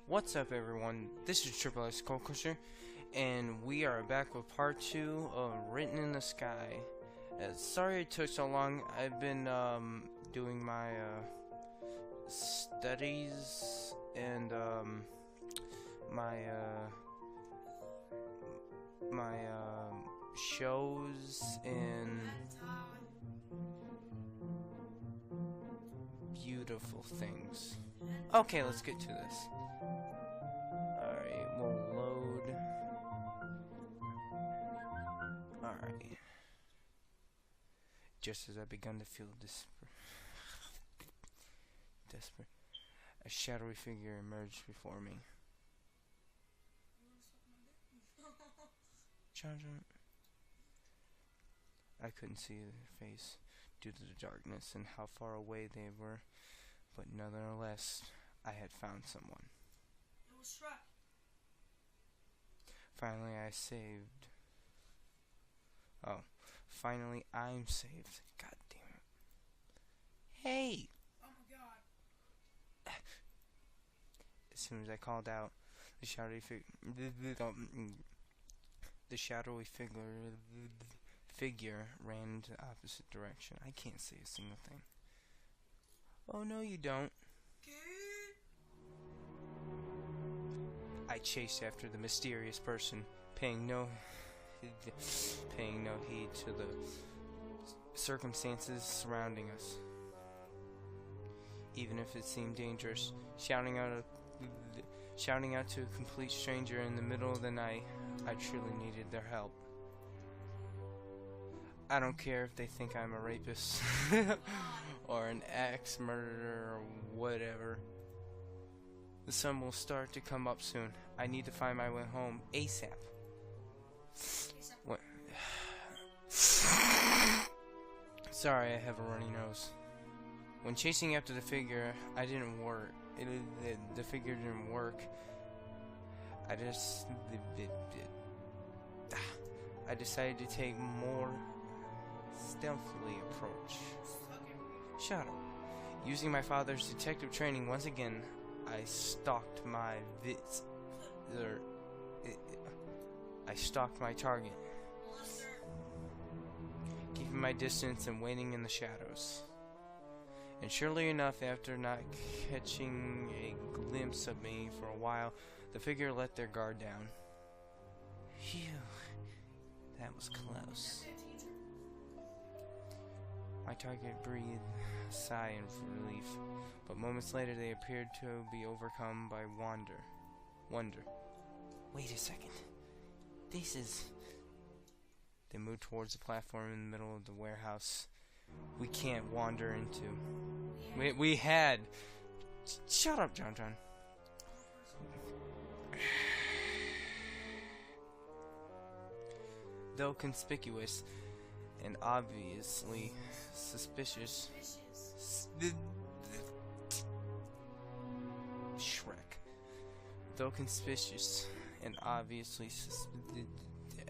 What's up, everyone? This is Triple X Skull Crusher, and we are back with part 2 of Written in the Sky. Sorry it took so long. I've been doing my studies and my shows and beautiful things. Okay, let's get to this. Alright, we'll load. Alright. Just as I begun to feel desperate, a shadowy figure emerged before me. John. I couldn't see their face due to the darkness and how far away they were, but nonetheless, I had found someone. It was Shrek. Finally, I saved. Oh, finally, I'm saved. God damn it. Hey! Oh my god. As soon as I called out, the shadowy figure ran in the opposite direction. I can't say a single thing. Oh, no, you don't. I chased after the mysterious person, paying no heed to the circumstances surrounding us. Even if it seemed dangerous, shouting out to a complete stranger in the middle of the night, I truly needed their help. I don't care if they think I'm a rapist or an axe murderer or whatever. The sun will start to come up soon. I need to find my way home ASAP. What? Sorry, I have a runny nose. When chasing after the figure, the figure didn't work. I decided to take more stealthily approach. Shut up. Using my father's detective training once again, I stalked my target, keeping my distance and waiting in the shadows. And surely enough, after not catching a glimpse of me for a while, the figure let their guard down. Phew, that was close. My target breathed a sigh of relief, but moments later they appeared to be overcome by wonder. Wait a second. They moved towards the platform in the middle of the warehouse. We can't wander into. We had. Shut up, John. Though conspicuous and obviously suspicious, Shrek. Though conspicuous and obviously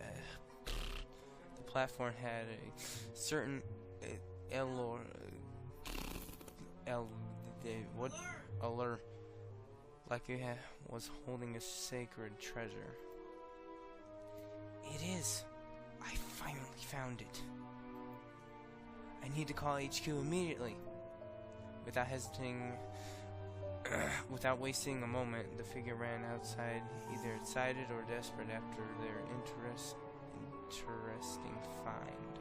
the platform had a certain allure, like it was holding a sacred treasure. It is. I finally found it. I need to call HQ immediately. Without hesitating, without wasting a moment, the figure ran outside, either excited or desperate after their interesting find.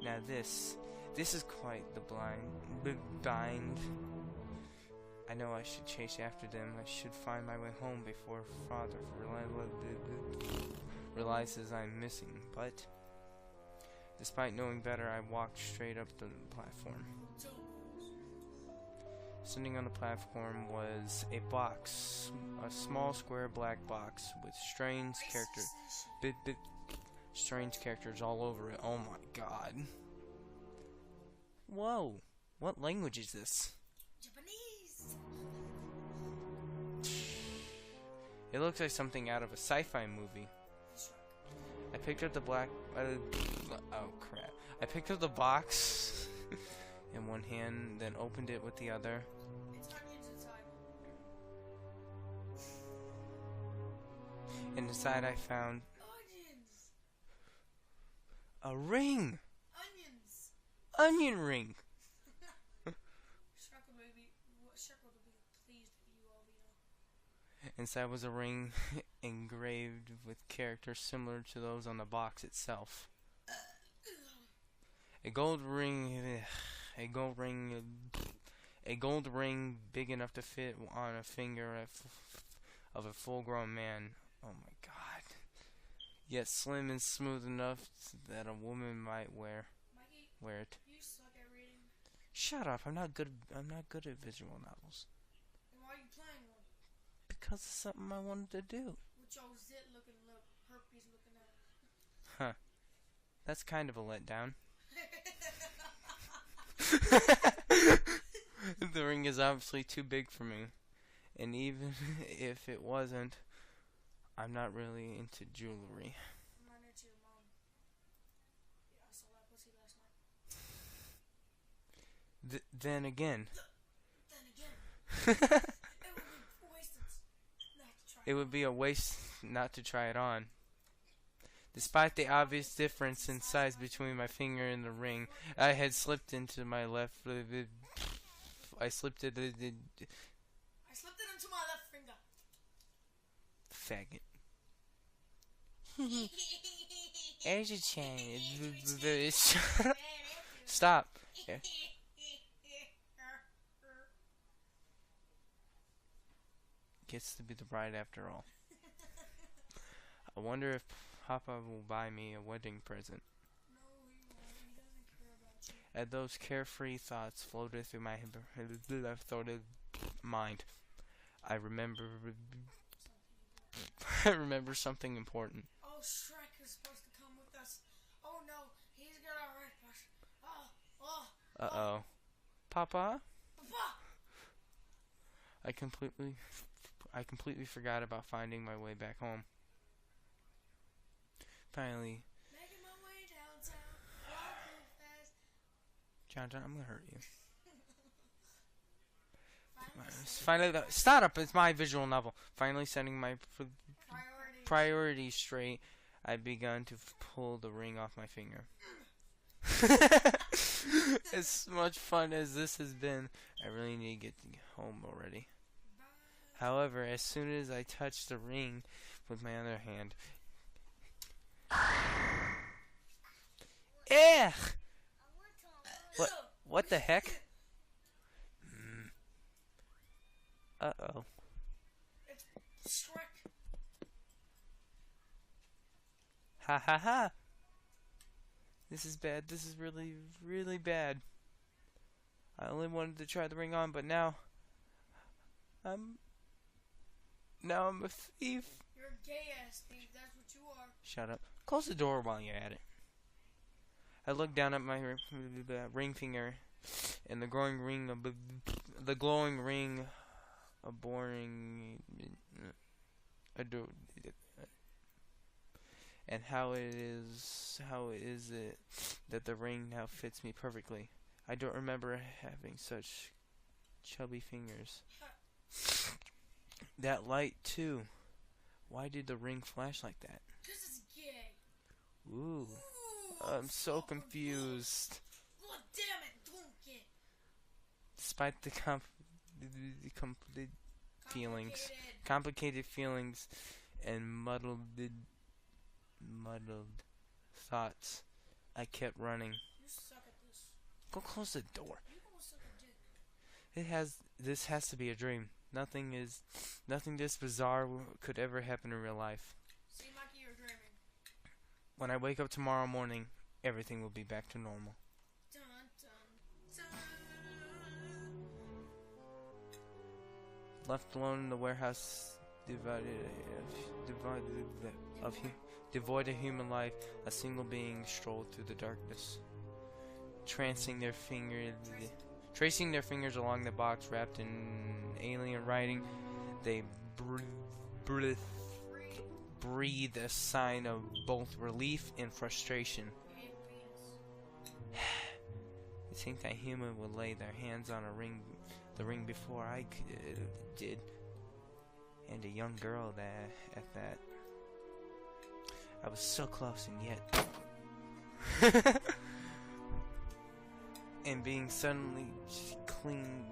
Now this is quite the bind. I know I should chase after them. I should find my way home before father realizes I'm missing. But despite knowing better, I walked straight up the platform. Sitting on the platform was a box, a small square black box with strange characters all over it. Oh my god. Whoa, what language is this? Japanese. It looks like something out of a sci-fi movie. I picked up the oh crap. I picked up the box in one hand, then opened it with the other. It's onions inside. And inside I found Onions! a ring! Onions! Onion ring! Shrek would be pleased with you, Alvino. Inside was a ring engraved with characters similar to those on the box itself. A gold ring big enough to fit on a finger of a full-grown man. Oh my god. Yet slim and smooth enough that a woman might wear Mikey, it. you suck at reading. Shut up. I'm not good at visual novels. Then why are you playing one? Because it's something I wanted to do. With your zit looking look, herpes looking at it. Huh. That's kind of a letdown. The ring is obviously too big for me. And even if it wasn't, I'm not really into jewelry. I'm not into your mom. Yeah, I saw that pussy last night. Then again. It would be It would be a waste a waste not to try it on. Despite the obvious difference in size between my finger and the ring, I had slipped into my left. I slipped it. I slipped it into my left finger. Faggot. Asia Chan. Stop. Yeah. Gets to be the bride after all. I wonder if Papa will buy me a wedding present. No, he won't. He doesn't care about you. As those carefree thoughts floated through my mind, I remember something important. Oh, Shrek is supposed to come with us. Oh no, he's gonna hurt us. Uh-oh. Papa? Papa! I completely forgot about finding my way back home. Finally, Making my way downtown. Walking fast. John, I'm gonna hurt you. Finally, Finally, start up. It's my visual novel. Finally, setting my priorities straight, I begun to pull the ring off my finger. As much fun as this has been, I really need to get home already. However, as soon as I touched the ring with my other hand, ugh! What the heck? Uh-oh. It's Shrek. Ha ha ha! This is bad. This is really, really bad. I only wanted to try the ring on, but now I'm a thief. You're a gay ass thief, that's what you are. Shut up. Close the door while you're at it. I looked down at my ring finger, and the glowing ring, and how is it that the ring now fits me perfectly? I don't remember having such chubby fingers. That light too. Why did the ring flash like that? 'Cause it's gay. Ooh, I'm so confused. God damn it, donkey. Despite the complicated feelings, and muddled thoughts, I kept running. You suck at this. Go close the door. You gonna suck a dick. This has to be a dream. Nothing this bizarre could ever happen in real life. See, Mikey, you're dreaming. When I wake up tomorrow morning, everything will be back to normal. Dun, dun, dun. Left alone in the warehouse, devoid of human life, a single being strolled through the darkness, tracing their fingers along the box wrapped in alien writing. They breath, Breathe. breathe a sign of both relief and frustration. And penis. You think that human would lay their hands on the ring before I did, and a young girl at that. I was so close and yet, and being suddenly clean,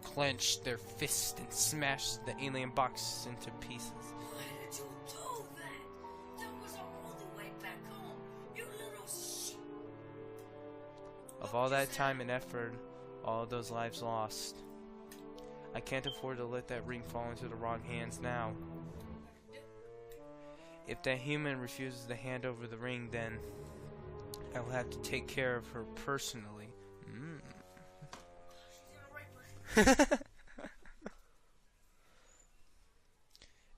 clenched their fist and smashed the alien box into pieces. Why did you do that? That was our only way back home. You little shit. Of all that time and effort, all of those lives lost, I can't afford to let that ring fall into the wrong hands now. If that human refuses to hand over the ring, then I will have to take care of her personally. She's gonna rape her.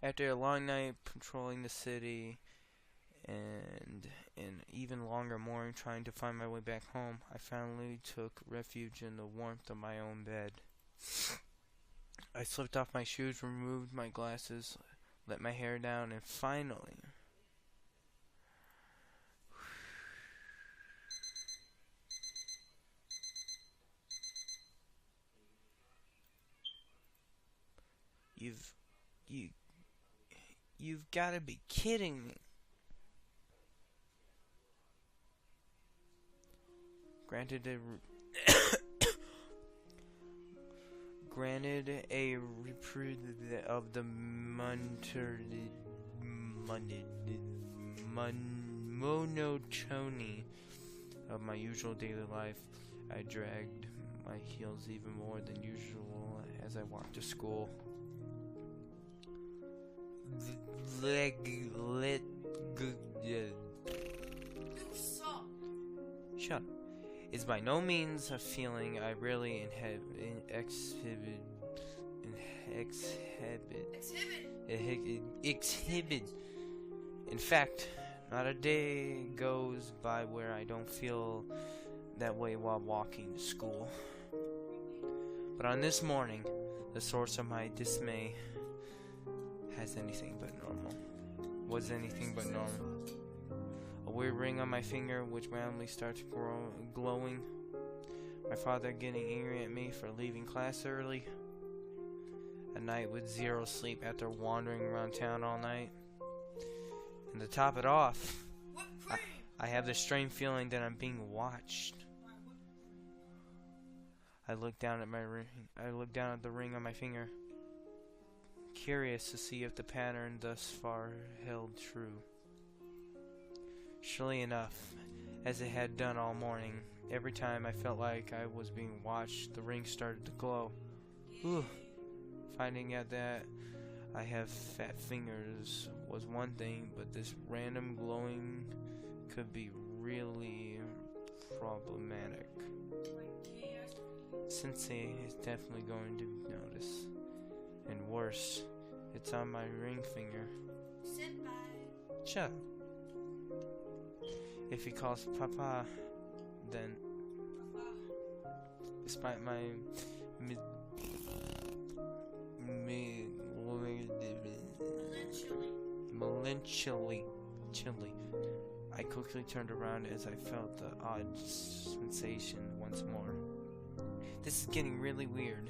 After a long night patrolling the city and an even longer morning trying to find my way back home, I finally took refuge in the warmth of my own bed. I slipped off my shoes, removed my glasses, let my hair down, and finally, You've got to be kidding me. Granted a reprieve of the monotony of my usual daily life, I dragged my heels even more than usual as I walked to school. You suck. Shut up. It's by no means a feeling I really exhibit. In fact, not a day goes by where I don't feel that way while walking to school. But on this morning, the source of my dismay was anything but normal. A weird ring on my finger, which randomly started glowing. My father getting angry at me for leaving class early. A night with zero sleep after wandering around town all night. And to top it off, I have this strange feeling that I'm being watched. I look down at my ring. I look down at the ring on my finger, curious to see if the pattern thus far held true. Surely enough, as it had done all morning, every time I felt like I was being watched, the ring started to glow. Ooh. Finding out that I have fat fingers was one thing, but this random glowing could be really problematic. Sensei is definitely going to notice. And worse, it's on my ring finger. Senpai. Shut up. If he calls Papa, then, despite my chilly, I quickly turned around as I felt the odd sensation once more. This is getting really weird.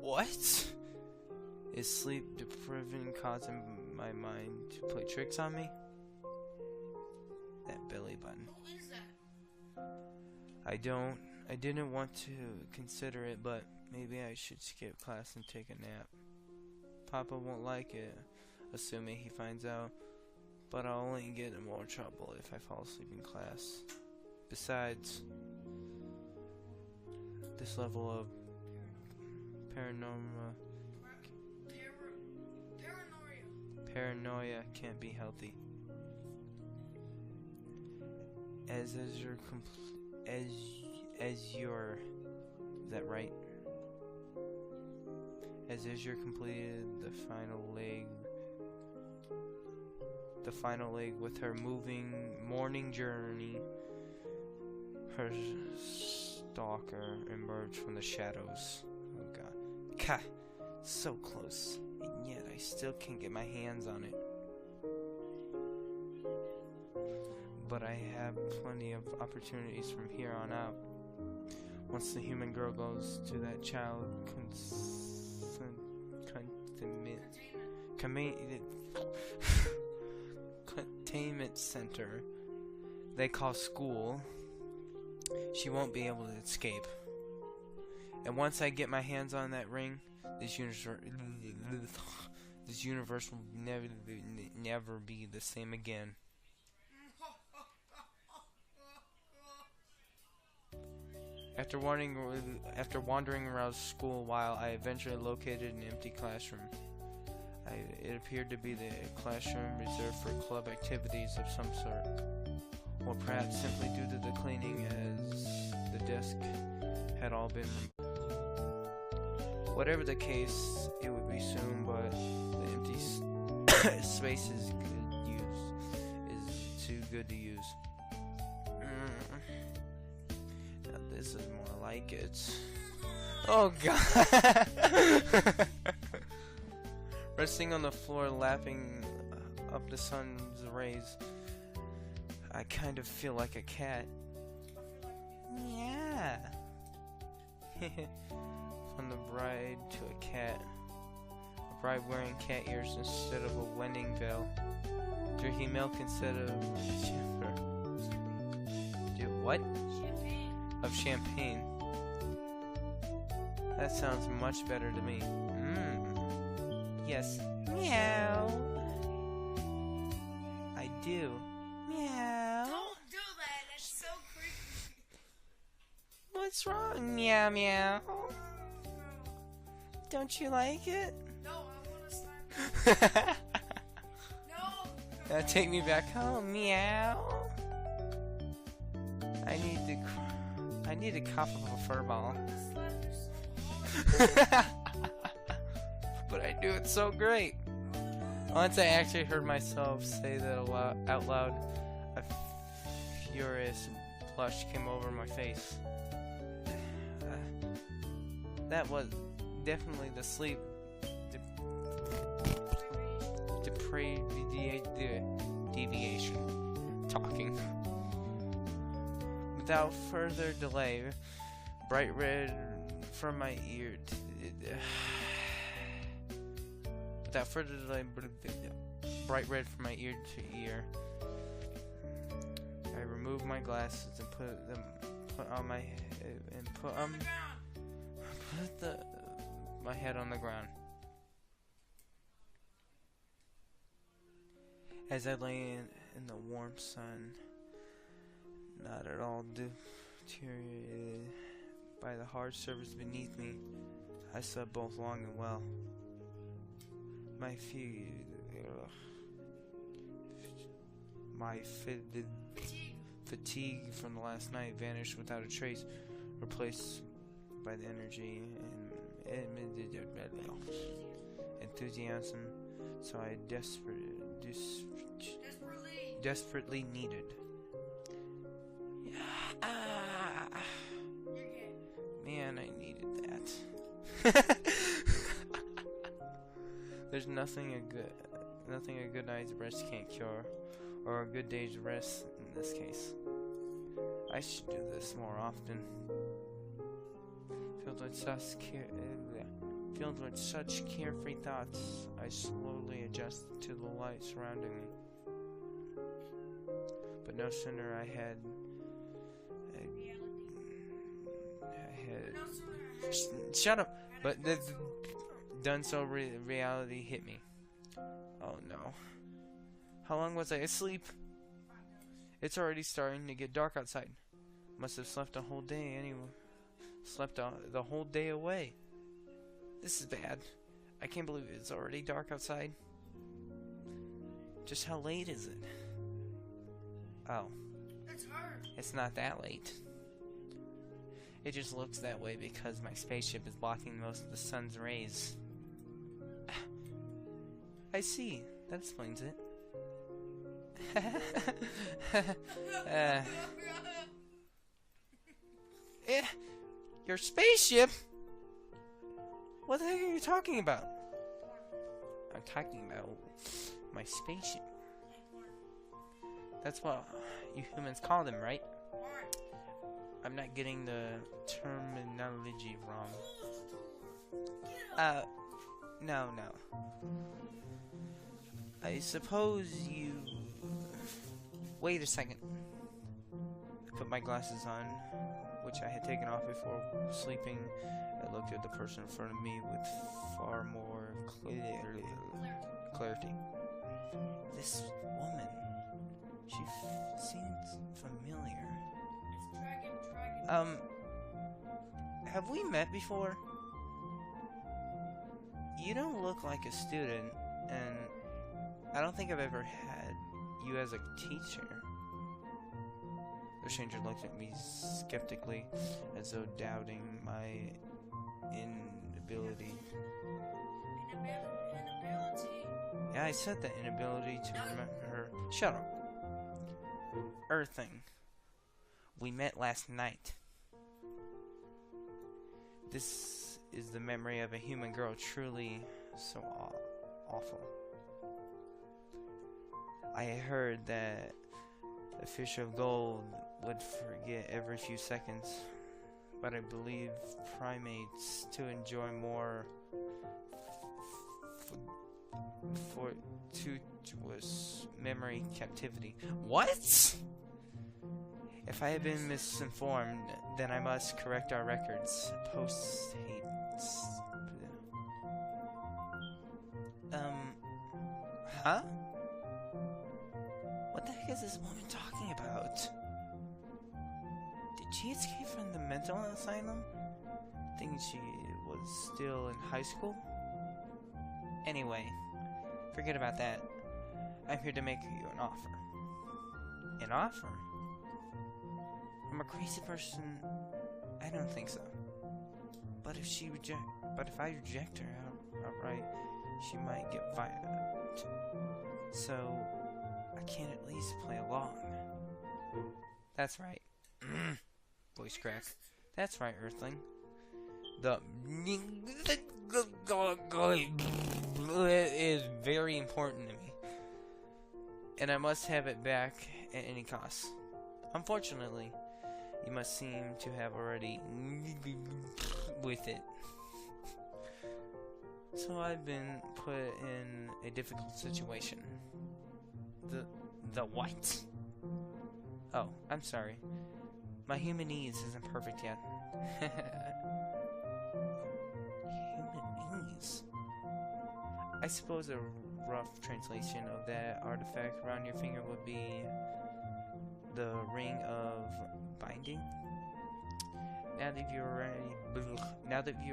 What? Is sleep deprivation causing my mind to play tricks on me? That belly button. Who is that? I didn't want to consider it, but maybe I should skip class and take a nap. Papa won't like it, assuming he finds out, but I'll only get in more trouble if I fall asleep in class. Besides, this level of paranoia can't be healthy. Is that right? As Azure completed the final leg with her moving morning journey, her stalker emerged from the shadows. Oh god. Ka! So close, and yet I still can't get my hands on it. But I have plenty of opportunities from here on out. Once the human girl goes to that child containment center they call school, she won't be able to escape. And once I get my hands on that ring, this universe will never be the same again. After wandering around school while I eventually located an empty classroom. It appeared to be the classroom reserved for club activities of some sort. Or perhaps simply due to the cleaning, as the desk had all been removed. Whatever the case, it would be soon, but the empty space is too good to use. Now this is more like it. Oh god! Resting on the floor, lapping up the sun's rays, I kind of feel like a cat. Yeah. From the bride to a cat. A bride wearing cat ears instead of a wedding veil. Drinking milk instead of what? Champagne. Of champagne. That sounds much better to me. Yes. Meow. I do. Meow. Don't do that. That's so creepy. What's wrong? Meow meow. Don't you like it? No, I want to slap you. No. Now take me back home. Meow. I need a cup of a fur ball. Slap you so hard. But I do it so great. Once I actually heard myself say that out loud, a furious blush came over my face. That was definitely the sleep deviation talking. Without further delay, bright red from my ear bright red from my ear to ear. I removed my glasses and put my head on the ground. As I lay in the warm sun, not at all deteriorated by the hard surface beneath me, I slept both long and well. My fatigue from the last night vanished without a trace, replaced by the energy and enthusiasm so I desperately needed. Man, I needed that. There's nothing a good night's rest can't cure, or a good day's rest in this case. I should do this more often. Filled with such carefree thoughts, I slowly adjusted to the light surrounding me. But no sooner I had shut up! But done so, reality hit me. Oh no. How long was I asleep? It's already starting to get dark outside. Must have slept a whole day anyway. Slept the whole day away. This is bad. I can't believe it's already dark outside. Just how late is it? Oh. It's not that late. It just looks that way because my spaceship is blocking most of the sun's rays. I see. That explains it. Your spaceship? What the heck are you talking about? I'm talking about my spaceship. That's what you humans call them, right? I'm not getting the terminology wrong. No. I suppose you... Wait a second. I put my glasses on, which I had taken off before sleeping. I looked at the person in front of me with far more clarity. This woman, she seems familiar. Have we met before? You don't look like a student, and I don't think I've ever had you as a teacher. The stranger looked at me skeptically, as though doubting my inability. Yeah, I said that inability to remember her. Shut up. Earthing. We met last night. This is the memory of a human girl, truly so awful. I heard that a fish of gold would forget every few seconds, but I believe primates to enjoy more fortuitous memory captivity. What? If I have been misinformed, then I must correct our records. Post-haste. Huh? What the heck is this woman talking about? Did she escape from the mental asylum? Thinking she was still in high school? Anyway, forget about that. I'm here to make you an offer. An offer? I'm a crazy person. I don't think so. But if I reject her outright, she might get violent. So I can't at least play along. That's right. Voice crack. That's right, Earthling. The is very important to me, and I must have it back at any cost. Unfortunately, you must seem to have already with it. So I've been put in a difficult situation. The what? Oh, I'm sorry. My humanese isn't perfect yet. Humanese? I suppose a rough translation of that artifact around your finger would be the ring of binding. Now that you're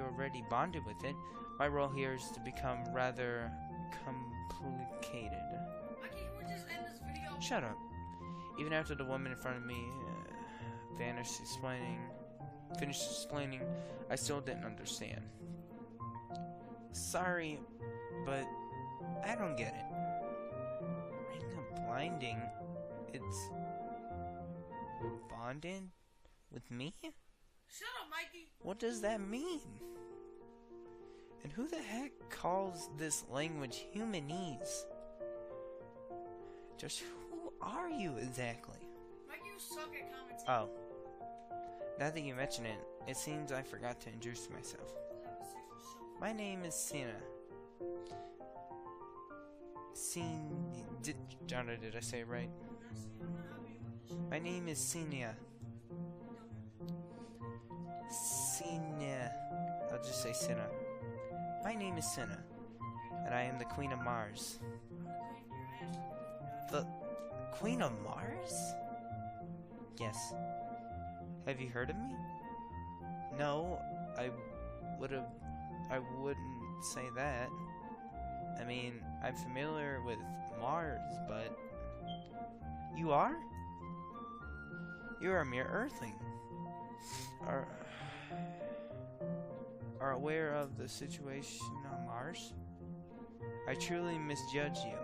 already bonded with it, my role here is to become rather complicated. Shut up. Even after the woman in front of me finished explaining, I still didn't understand. Sorry, but I don't get it. Ring of blinding? It's bonded with me? Shut up, Mikey! What does that mean? And who the heck calls this language humanese? Just who are you exactly? Mikey, you suck at commenting. Oh. Now that you mention it, it seems I forgot to introduce myself. My name is Sina. Jonah, did I say it right? My name is Sinia. I'll just say Sina. My name is Sina, and I am the Queen of Mars. The Queen of Mars? Yes. Have you heard of me? No, I wouldn't say that. I mean, I'm familiar with Mars, but... You are? You're a mere Earthling. Are aware of the situation on Mars? I truly misjudge you.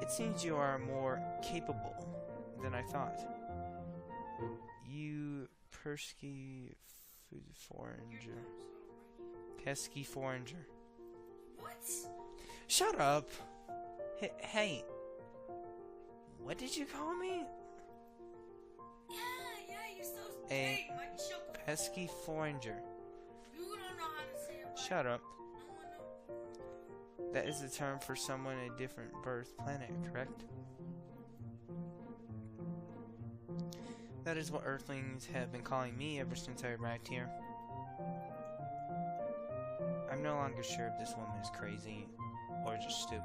It seems you are more capable than I thought. You Persky Foreigner. Your time's already. Pesky Foreigner. What? Shut up! Hey. What did you call me? Yeah, you're so A big, Mike. Shut the pesky foreigner. You don't know how to say it right. Shut up. No one knows. That is a term for someone in a different birth planet, correct? That is what Earthlings have been calling me ever since I arrived here. I'm no longer sure if this woman is crazy or just stupid.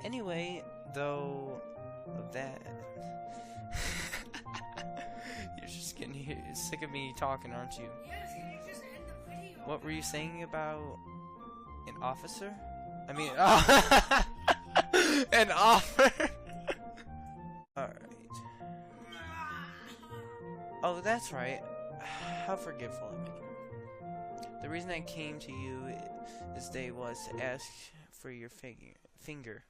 Anyway, though, that... You're just getting sick of me talking, aren't you? Yes, can you just end the video? What were you saying about an officer? I mean, an offer? Alright. Oh, that's right. How forgetful of me. The reason I came to you this day was to ask for your finger.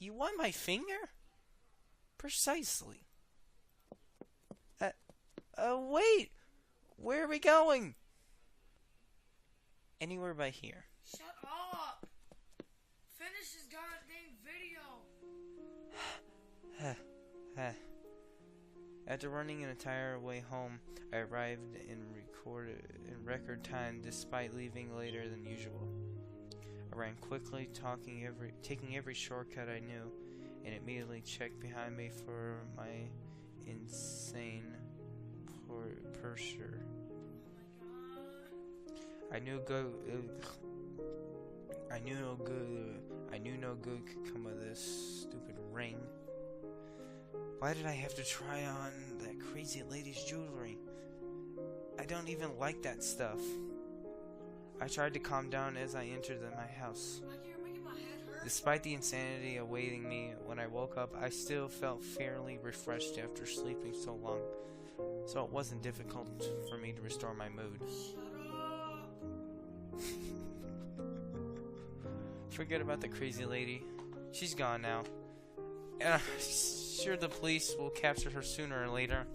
You want my finger? Precisely. Wait! Where are we going? Anywhere by here. Shut up! Finish this goddamn video! After running an entire way home, I arrived in record time despite leaving later than usual. I ran quickly, taking every shortcut I knew, and immediately checked behind me for my insane purser. I knew no good could come of this stupid ring. Why did I have to try on that crazy lady's jewelry? I don't even like that stuff. I tried to calm down as I entered my house. Like you're making my head hurt. Despite the insanity awaiting me when I woke up, I still felt fairly refreshed after sleeping so long, so it wasn't difficult for me to restore my mood. Shut up! Forget about the crazy lady. She's gone now. And I'm sure the police will capture her sooner or later.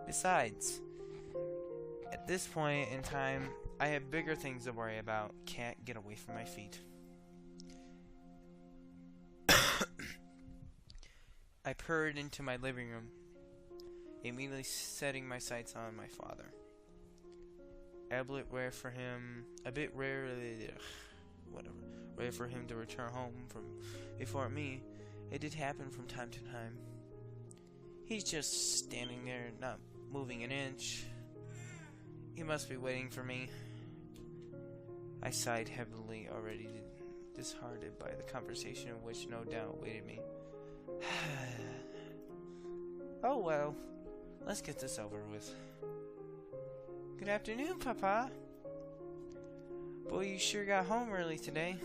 Besides, at this point in time, I have bigger things to worry about. Can't get away from my feet. I purred into my living room, immediately setting my sights on my father. A bit rare for him to return home from before me. It did happen from time to time. He's just standing there, not moving an inch. He must be waiting for me. I sighed heavily, already disheartened by the conversation which no doubt awaited me. Oh well, let's get this over with. Good afternoon, Papa. Boy, you sure got home early today.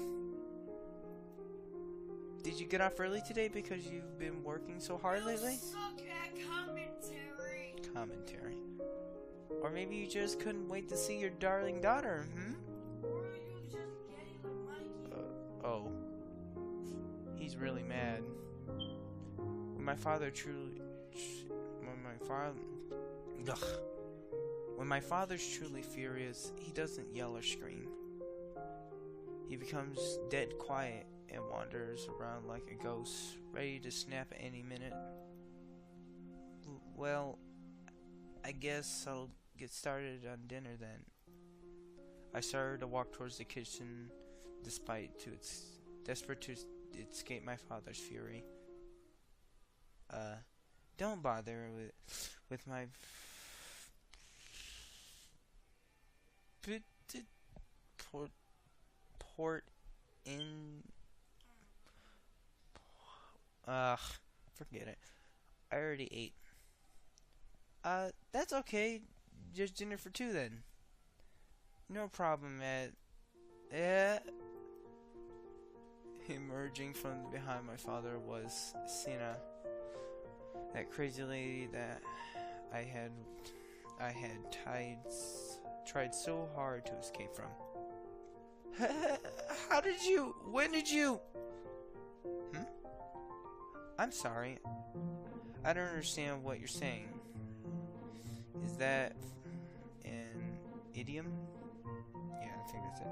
Did you get off early today because you've been working so hard lately? Suck at commentary. Commentary. Or maybe you just couldn't wait to see your darling daughter, Or are you just getting like Mikey? Oh. He's really mad. When my father's truly furious, he doesn't yell or scream. He becomes dead quiet and wanders around like a ghost, ready to snap at any minute. Well, I guess I'll get started on dinner then. I started to walk towards the kitchen, desperate to escape my father's fury. Don't bother with my port in. Forget it. I already ate. That's okay. Just dinner for two then. No problem, Ed. Emerging from behind my father was Sina, that crazy lady that I had tried so hard to escape from. How did you? When did you? I'm sorry. I don't understand what you're saying. Is that an idiom? Yeah, I think that's it.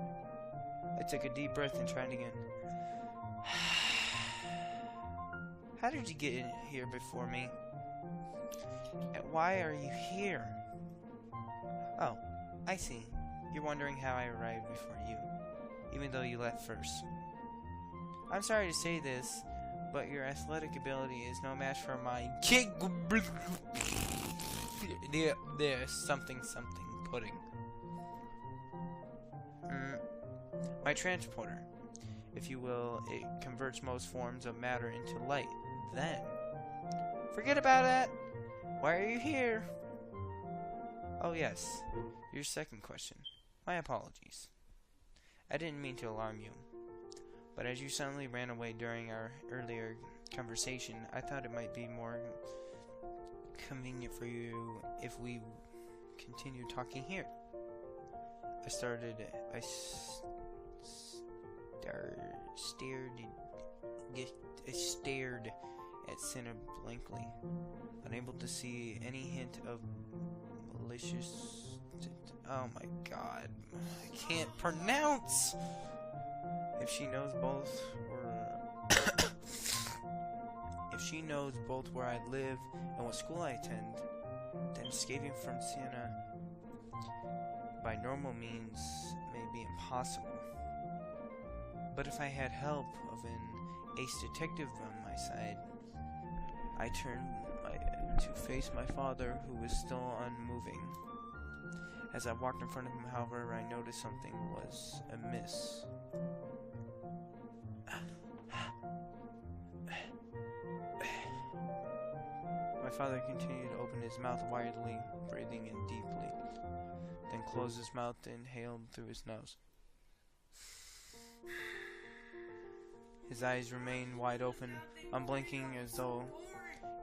I took a deep breath and tried again. How did you get in here before me? And why are you here? Oh, I see. You're wondering how I arrived before you, even though you left first. I'm sorry to say this, but your athletic ability is no match for my kick. There's something pudding. My transporter, if you will, it converts most forms of matter into light. Then, forget about that. Why are you here? Oh yes, your second question. My apologies. I didn't mean to alarm you, but as you suddenly ran away during our earlier conversation, I thought it might be more convenient for you if we continue talking here. I stared at Cinna blankly, unable to see any hint of malicious... Oh my god, I can't pronounce! If she knows both where I live and what school I attend, then escaping from Siena by normal means may be impossible. But if I had help of an ace detective on my side, I turned to face my father, who was still unmoving. As I walked in front of him, however, I noticed something was amiss. My father continued to open his mouth widely, breathing in deeply, then closed his mouth and inhaled through his nose. His eyes remained wide open, unblinking, as though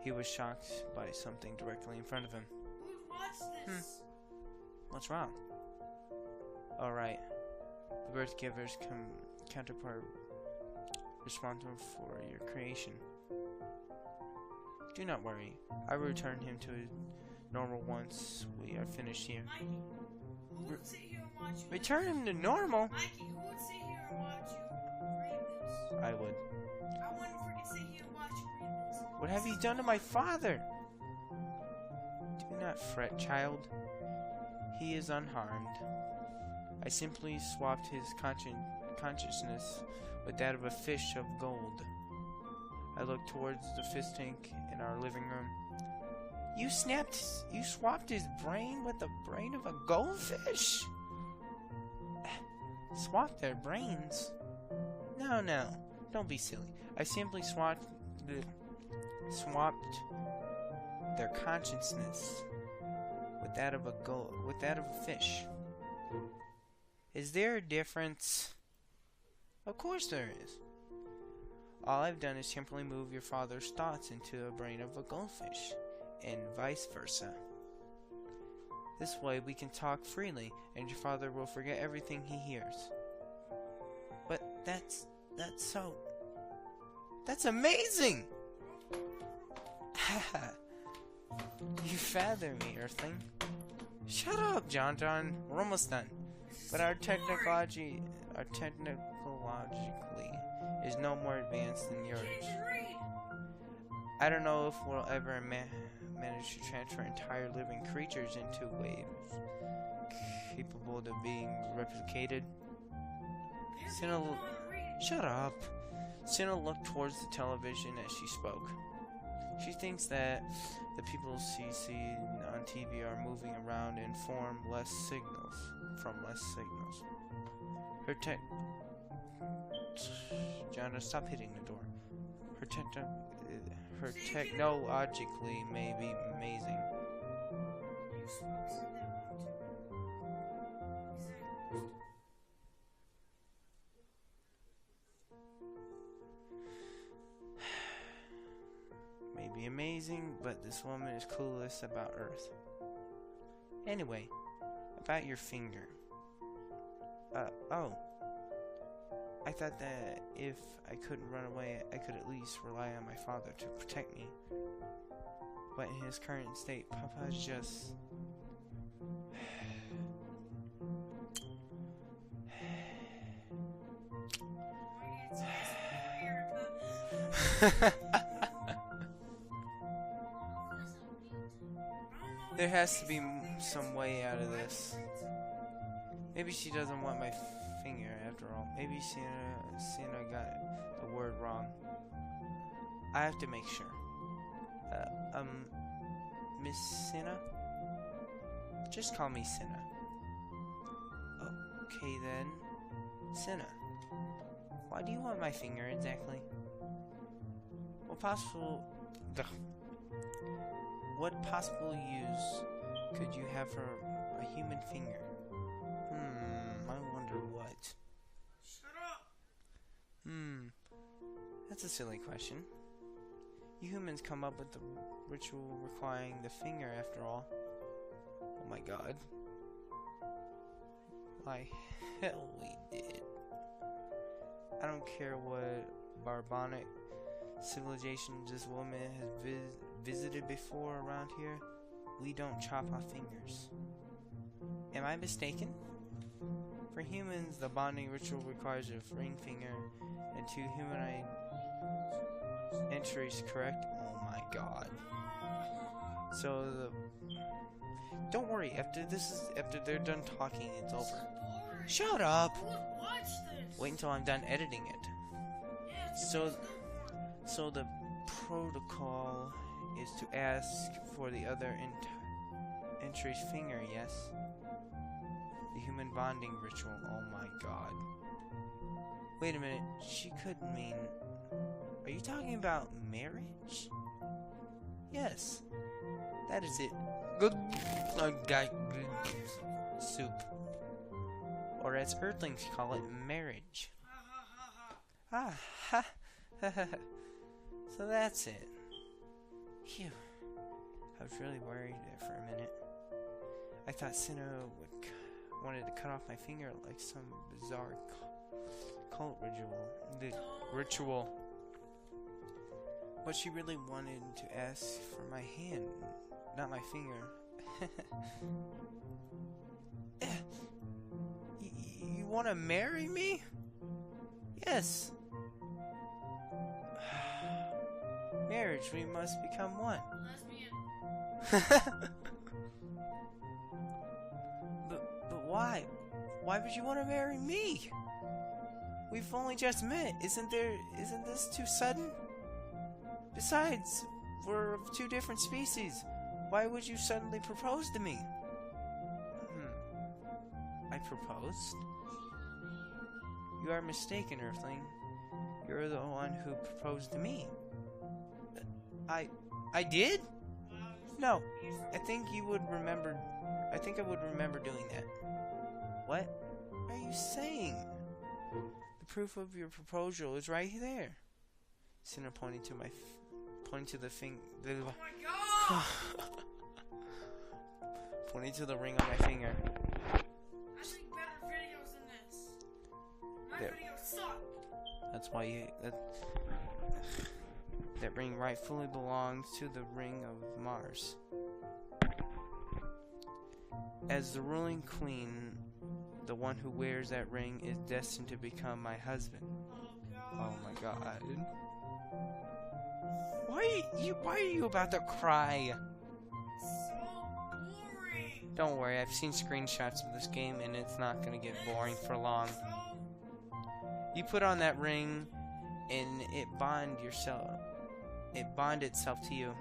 he was shocked by something directly in front of him. What's wrong? Alright. The birth giver's counterpart responsible for your creation. Do not worry. I will return him to normal once we are finished here. Mikey, who would sit here and watch you? Return him to normal? Mikey, who would sit here and watch you read this? I would. I wouldn't freaking sit here and watch you read this. What have you done to my father? Do not fret, child. He is unharmed. I simply swapped his consciousness with that of a fish of gold. I looked towards the fish tank in our living room. You swapped his brain with the brain of a goldfish? Swapped their brains? No, don't be silly. I simply swapped their consciousness with that of a fish. Is there a difference? Of course there is. All I've done is simply move your father's thoughts into a brain of a goldfish, and vice versa. This way we can talk freely, and your father will forget everything he hears. But that's amazing! Haha. You fathom me, Earthling. Shut up, John. We're almost done. But our technologically is no more advanced than yours. I don't know if we'll ever manage to transfer entire living creatures into waves capable of being replicated. Shut up. Cinna looked towards the television as she spoke. She thinks that the people she sees on TV are moving around and from less signals. Jana, stop hitting the door. Her technologically may be amazing. May be amazing, but this woman is clueless about Earth. Anyway, about your finger. Oh. I thought that if I couldn't run away, I could at least rely on my father to protect me. But in his current state, Papa's just... There has to be some way out of this. Maybe she doesn't want my finger after all. Maybe Santa got the word wrong. I have to make sure. Miss Cinna? Just call me Cinna. Okay then. Cinna. Why do you want my finger exactly? What possible use could you have for a human finger? I wonder what. Shut up! That's a silly question. You humans come up with the ritual requiring the finger after all. Oh my god. Why, hell we did. I don't care what barbaric civilization this woman has visited before around here. We don't chop off fingers. Am I mistaken? For humans, the bonding ritual requires a ring finger and 2 humanoid entries, correct? Oh my god. So don't worry, after they're done talking, it's over. Shut up! Watch this! Wait until I'm done editing it. So the protocol is to ask for the other entry's finger, yes? The human bonding ritual, oh my god. Wait a minute, she could mean... Are you talking about marriage? Yes, that is it. Good soup. Or as Earthlings call it, marriage. Ah, ha, ha, ha. So that's it. Phew. I was really worried there for a minute. I thought Cinna wanted to cut off my finger like some bizarre cult ritual. But she really wanted to ask for my hand, not my finger. You want to marry me? Yes. Marriage, we must become one. Lesbian. But why? Why would you want to marry me? We've only just met. Isn't this too sudden? Besides, we're of 2 different species. Why would you suddenly propose to me? I proposed? You are mistaken, Earthling. You're the one who proposed to me. I did? No. I think I would remember doing that. What are you saying? The proof of your proposal is right there. Cinna pointing to the finger. Oh my god! Pointing to the ring on my finger. I make better videos than this. My videos suck. That's why that ring rightfully belongs to the Ring of Mars. As the ruling queen, the one who wears that ring is destined to become my husband. Oh my god. Why are you about to cry? So boring. Don't worry, I've seen screenshots of this game and it's not gonna get boring for long. You put on that ring and it bond itself to you.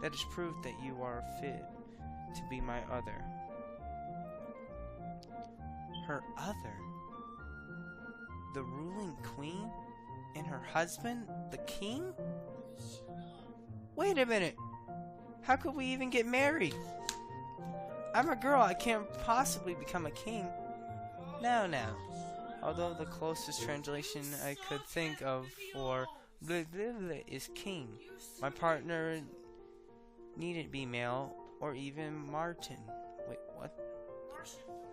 That is proof that you are fit to be my other. Her other? The ruling queen? And her husband, the king? Wait a minute. How could we even get married? I'm a girl, I can't possibly become a king. Now. Although the closest translation I could think of for blah, blah, blah is king. My partner needn't be male or even Martin. Wait, what?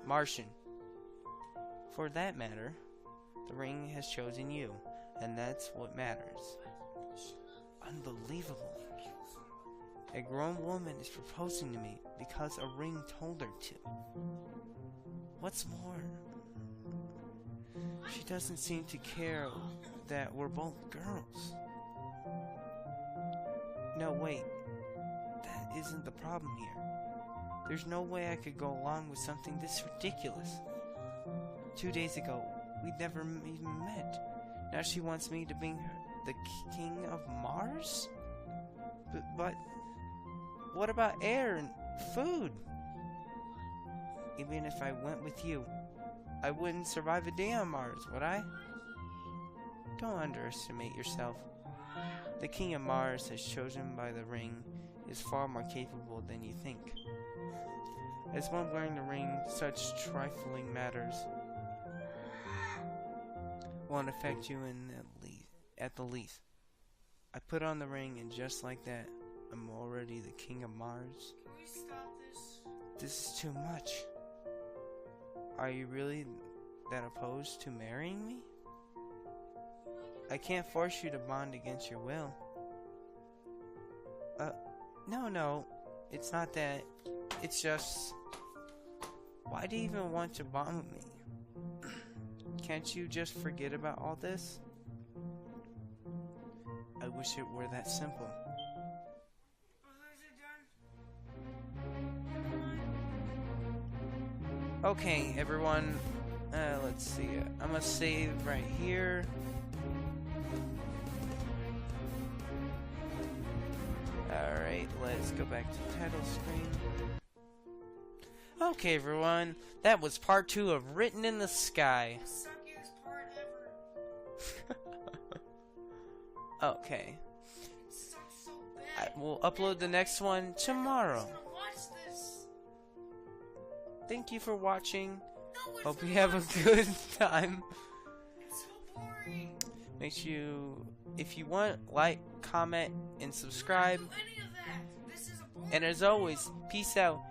Martian. For that matter, The ring has chosen you, and that's what matters. Unbelievable. A grown woman is proposing to me because a ring told her to. What's more, she doesn't seem to care that we're both girls. No, wait. That isn't the problem here. There's no way I could go along with something this ridiculous. 2 days ago, we'd never even met. Now she wants me to be the king of Mars? But what about air and food? Even if I went with you, I wouldn't survive a day on Mars, would I? Don't underestimate yourself. The king of Mars, as chosen by the ring, is far more capable than you think. As one wearing the ring, such trifling matters won't affect you at the least. I put on the ring, and just like that, I'm already the king of Mars. Can we stop this? This is too much. Are you really that opposed to marrying me? I can't force you to bond against your will. No, it's not that. It's just, why do you even want to bond with me? Can't you just forget about all this? I wish it were that simple. Okay, everyone, let's see. I'm gonna save right here. Alright, let's go back to the title screen. Okay, everyone, that was part 2 of Written in the Sky. The suckiest part ever. Okay. It sucks so bad. We'll upload the next one tomorrow. Nobody's gonna watch this. Thank you for watching. No one's Hope you gonna have watch a good time. It's so boring. Make sure you, if you want, like, comment, and subscribe. I don't do any of that. This is a boring And as always, peace out.